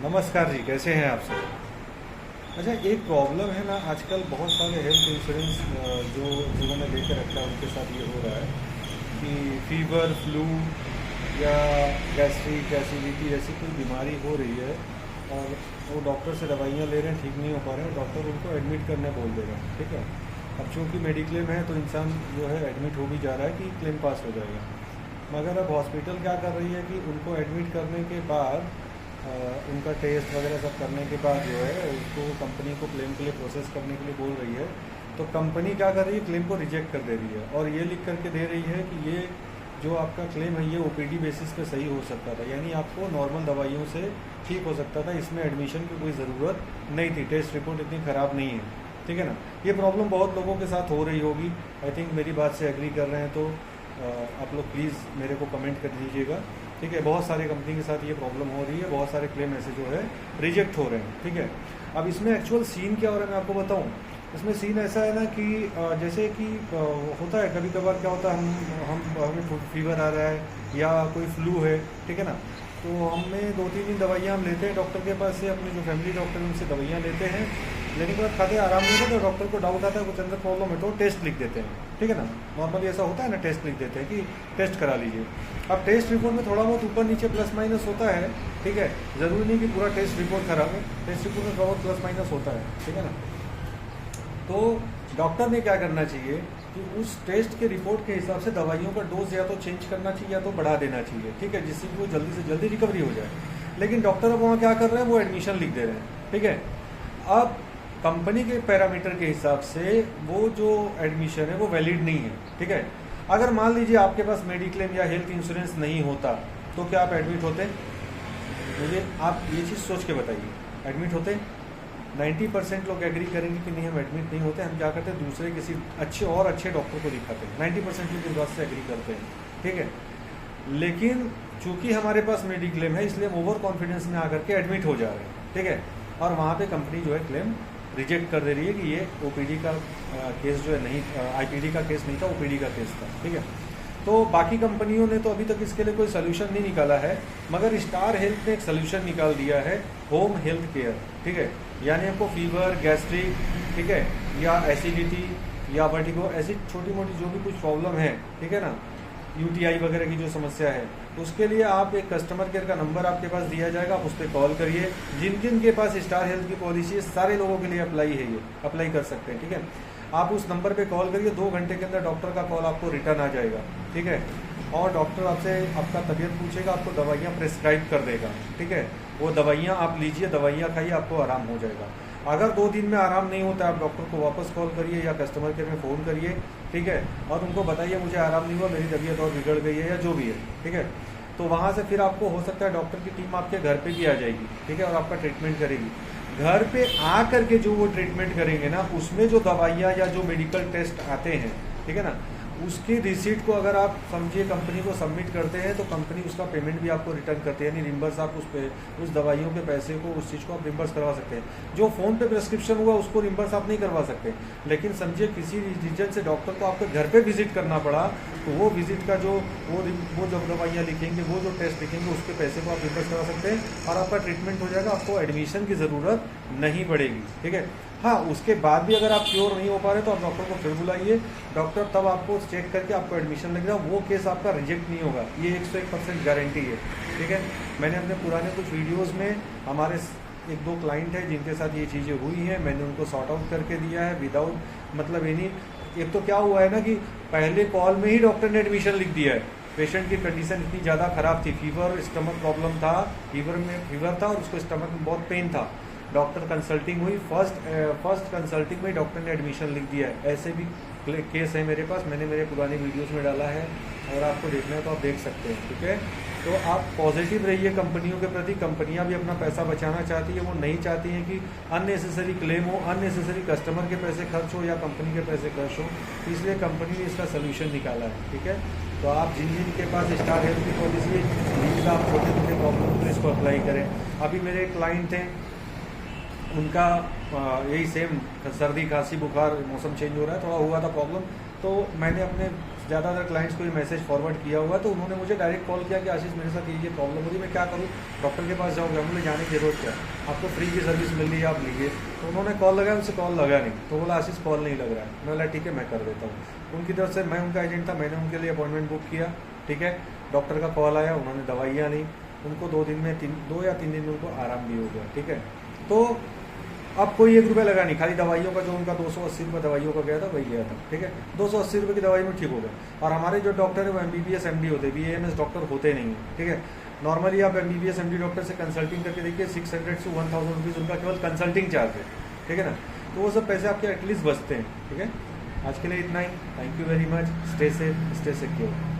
नमस्कार जी, कैसे हैं आप सब। अच्छा, एक प्रॉब्लम है ना, आजकल बहुत सारे हेल्थ इंश्योरेंस जो जिन्होंने लेकर रखा है उनके साथ ये हो रहा है कि फीवर, फ्लू या गैस्ट्रिक, एसिडिटी ऐसी कोई बीमारी हो रही है और वो डॉक्टर से दवाइयाँ ले रहे हैं, ठीक नहीं हो पा रहे हैं, डॉक्टर उनको एडमिट करने बोल दे रहे हैं। ठीक है, अब चूँकि मेडिक्लेम है तो इंसान जो है एडमिट हो भी जा रहा है कि क्लेम पास हो जाएगा। मगर अब हॉस्पिटल क्या कर रही है कि उनको एडमिट करने के बाद उनका टेस्ट वगैरह सब करने के बाद जो है उसको कंपनी को क्लेम के लिए प्रोसेस करने के लिए बोल रही है। तो कंपनी क्या कर रही है, क्लेम को रिजेक्ट कर दे रही है और ये लिख करके दे रही है कि ये जो आपका क्लेम है ये ओपीडी बेसिस पे सही हो सकता था, यानी आपको नॉर्मल दवाइयों से ठीक हो सकता था, इसमें एडमिशन की कोई ज़रूरत नहीं थी, टेस्ट रिपोर्ट इतनी ख़राब नहीं है। ठीक है ना, ये प्रॉब्लम बहुत लोगों के साथ हो रही होगी। आई थिंक मेरी बात से एग्री कर रहे हैं तो आप लोग प्लीज़ मेरे को कमेंट कर दीजिएगा। ठीक है, बहुत सारी कंपनी के साथ ये प्रॉब्लम हो रही है, बहुत सारे क्लेम ऐसे जो है रिजेक्ट हो रहे हैं। ठीक है, अब इसमें एक्चुअल सीन क्या हो रहा है मैं आपको बताऊं। इसमें सीन ऐसा है ना कि जैसे कि होता है कभी कभार क्या होता है, हमें फीवर आ रहा है या कोई फ्लू है, ठीक है ना, तो हमें 2-3 दिन दवाइयाँ हम लेते हैं डॉक्टर के पास से, अपने जो फैमिली डॉक्टर हैं उनसे दवाइयाँ लेते हैं, लेने के बाद खाते आराम नहीं होता तो डॉक्टर को डाउट आता है कुछ अंदर प्रॉब्लम है तो टेस्ट लिख देते हैं। ठीक है ना, नॉर्मली ऐसा होता है ना, टेस्ट लिख देते हैं कि टेस्ट करा लीजिए। अब टेस्ट रिपोर्ट में थोड़ा बहुत ऊपर नीचे प्लस माइनस होता है। ठीक है, ज़रूरी नहीं कि पूरा टेस्ट रिपोर्ट खराब है, टेस्ट रिपोर्ट में थोड़ा बहुत प्लस माइनस होता है। ठीक है ना, तो डॉक्टर ने क्या करना चाहिए कि उस टेस्ट के रिपोर्ट के हिसाब से दवाइयों का डोज या तो चेंज करना चाहिए या तो बढ़ा देना चाहिए। ठीक है, जिससे कि वो जल्दी से जल्दी रिकवरी हो जाए। लेकिन डॉक्टर अब वहाँ क्या कर रहे हैं, वो एडमिशन लिख दे रहे हैं। ठीक है, अब कंपनी के पैरामीटर के हिसाब से वो जो एडमिशन है वो वैलिड नहीं है। ठीक है, अगर मान लीजिए आपके पास मेडिक्लेम या हेल्थ इंश्योरेंस नहीं होता तो क्या आप एडमिट होते? मुझे आप ये चीज़ सोच के बताइए, एडमिट होते? 90% लोग एग्री करेंगे कि नहीं हम एडमिट नहीं होते, हम क्या करते हैं दूसरे किसी अच्छे डॉक्टर को दिखाते हैं। 90% लोग इस बात से एग्री करते हैं। ठीक है, लेकिन चूंकि हमारे पास मेडिक्लेम है इसलिए हम ओवर कॉन्फिडेंस में आकर के एडमिट हो जा रहे हैं। ठीक है, और वहाँ पे कंपनी जो है क्लेम रिजेक्ट कर दे रही है कि ये ओपीडी का केस जो है नहीं, आईपीडी का केस नहीं था, ओपीडी का केस था। ठीक है, तो बाकी कंपनियों ने तो अभी तक इसके लिए कोई सोल्यूशन नहीं निकाला है, मगर स्टार हेल्थ ने एक सोल्यूशन निकाल दिया है, होम हेल्थ केयर। ठीक है, यानी आपको फीवर, गैस्ट्रिक, ठीक है, या एसिडिटी या वर्टिगो, ऐसी छोटी मोटी जो भी कुछ प्रॉब्लम है, ठीक है ना, यूटीआई वगैरह की जो समस्या है, उसके लिए आप एक कस्टमर केयर का नंबर आपके पास दिया जाएगा, आप उस पर कॉल करिए। जिन जिन के पास स्टार हेल्थ की पॉलिसी है सारे लोगों के लिए अप्लाई है, ये अप्लाई कर सकते हैं। ठीक है, आप उस नंबर पे कॉल करिए, 2 घंटे के अंदर डॉक्टर का कॉल आपको रिटर्न आ जाएगा। ठीक है, और डॉक्टर आपसे आपका तबीयत पूछेगा, आपको दवाइयाँ प्रेस्क्राइब कर देगा। ठीक है, वो दवाइयाँ आप लीजिए, दवाइयाँ खाइए, आपको आराम हो जाएगा। अगर 2 दिन में आराम नहीं होता आप डॉक्टर को वापस कॉल करिए या कस्टमर केयर में फ़ोन करिए। ठीक है, और उनको बताइए मुझे आराम नहीं हुआ, मेरी तबीयत और बिगड़ गई है या जो भी है। ठीक है, तो वहाँ से फिर आपको हो सकता है डॉक्टर की टीम आपके घर पे भी आ जाएगी। ठीक है, और आपका ट्रीटमेंट करेगी। घर पे आ करके जो वो ट्रीटमेंट करेंगे ना, उसमें जो दवाइयाँ या जो मेडिकल टेस्ट आते हैं, ठीक है ना, उसकी रिसीट को अगर आप समझिए कंपनी को सबमिट करते हैं तो कंपनी उसका पेमेंट भी आपको रिटर्न करती है, यानी रिम्बर्स आप उस दवाइयों के पैसे को, उस चीज़ को आप रिम्बर्स करवा सकते हैं। जो फ़ोन पे प्रिस्क्रिप्शन हुआ उसको रिम्बर्स आप नहीं करवा सकते, लेकिन समझिए किसी रीजन से डॉक्टर को आपको घर पे विजिट करना पड़ा तो वो विजिट का जो वो जब दवाइयाँ लिखेंगे, वो जो टेस्ट लिखेंगे, उसके पैसे को आप रिम्बर्स करवा सकते हैं और आपका ट्रीटमेंट हो जाएगा, आपको एडमिशन की ज़रूरत नहीं पड़ेगी। ठीक है, हाँ, उसके बाद भी अगर आप प्योर नहीं हो पा रहे तो आप डॉक्टर को फिर बुलाइए, डॉक्टर तब आपको चेक करके आपको एडमिशन लगेगा, वो केस आपका रिजेक्ट नहीं होगा, ये 101% गारंटी है। ठीक है, मैंने अपने पुराने कुछ वीडियोस में हमारे 1-2 क्लाइंट हैं जिनके साथ ये चीज़ें हुई हैं, मैंने उनको सॉर्ट आउट करके दिया है विदाउट मतलब एनी। एक तो क्या हुआ है ना कि पहले कॉल में ही डॉक्टर ने एडमिशन लिख दिया है, पेशेंट की कंडीशन इतनी ज़्यादा ख़राब थी, फीवर, स्टमक प्रॉब्लम था, फीवर था और उसको स्टमक में बहुत पेन था। डॉक्टर कंसल्टिंग हुई, फर्स्ट कंसल्टिंग में डॉक्टर ने एडमिशन लिख दिया है। ऐसे भी केस है मेरे पास, मैंने मेरे पुराने वीडियोस में डाला है और आपको देखना है तो आप देख सकते हैं। ठीक है, तो आप पॉजिटिव रहिए कंपनियों के प्रति। कंपनियां भी अपना पैसा बचाना चाहती है, वो नहीं चाहती हैं कि अननेसेसरी क्लेम हो, अननेसेसरी कस्टमर के पैसे खर्च हो या कंपनी के पैसे खर्च हो, इसलिए कंपनी ने इसका सोल्यूशन निकाला है। ठीक है, तो आप जिन जिन के पास स्टार हेल्थ की पॉलिसी प्लीज़ आप छोटे छोटे प्रॉब्लम को इसको अप्लाई करें। अभी मेरे क्लाइंट हैं, उनका यही सेम सर्दी, खांसी, बुखार, मौसम चेंज हो रहा है, थोड़ा हुआ था प्रॉब्लम, तो मैंने अपने ज़्यादातर क्लाइंट्स को ये मैसेज फॉरवर्ड किया हुआ, तो उन्होंने मुझे डायरेक्ट कॉल किया कि आशीष मेरे साथ ये प्रॉब्लम हो रही है, मैं क्या करूँ, डॉक्टर के पास जाऊँगा, मुझे जाने की जरूरत क्या, आपको फ्री की सर्विस मिल रही है, आप लीजिए। तो उन्होंने कॉल लगाया, उनसे कॉल लगा नहीं, तो बोला आशीष कॉल नहीं लग रहा है। मैं बोला ठीक है मैं कर देता हूँ। उनकी तरफ से, मैं उनका एजेंट था, मैंने उनके लिए अपॉइंटमेंट बुक किया, ठीक है। डॉक्टर का कॉल आया, उन्होंने दवाइयाँ ली, उनको 2 दिन में 2 या 3 दिन में उनको आराम भी हो गया, ठीक है। तो अब कोई 1 रुपया लगा नहीं, खाली दवाइयों का जो उनका 280 रुपये दवाइयों का गया था वही गया था, ठीक है। 280 रुपये की दवाई में ठीक हो गया। और हमारे जो डॉक्टर है वो MBBS MD होते हैं, BAMS डॉक्टर होते नहीं हैं, ठीक है। नॉर्मली आप MBBS MD डॉक्टर से कंसल्टिंग करके देखिए 600 से 1000 रुपीज़ उनका केवल कंसल्टिंग चार्ज है, ठीक है ना। तो वो सब पैसे आपके एटलीस्ट बचते हैं, ठीक है। आज के लिए इतना ही। Thank you very much. Stay safe, stay secure.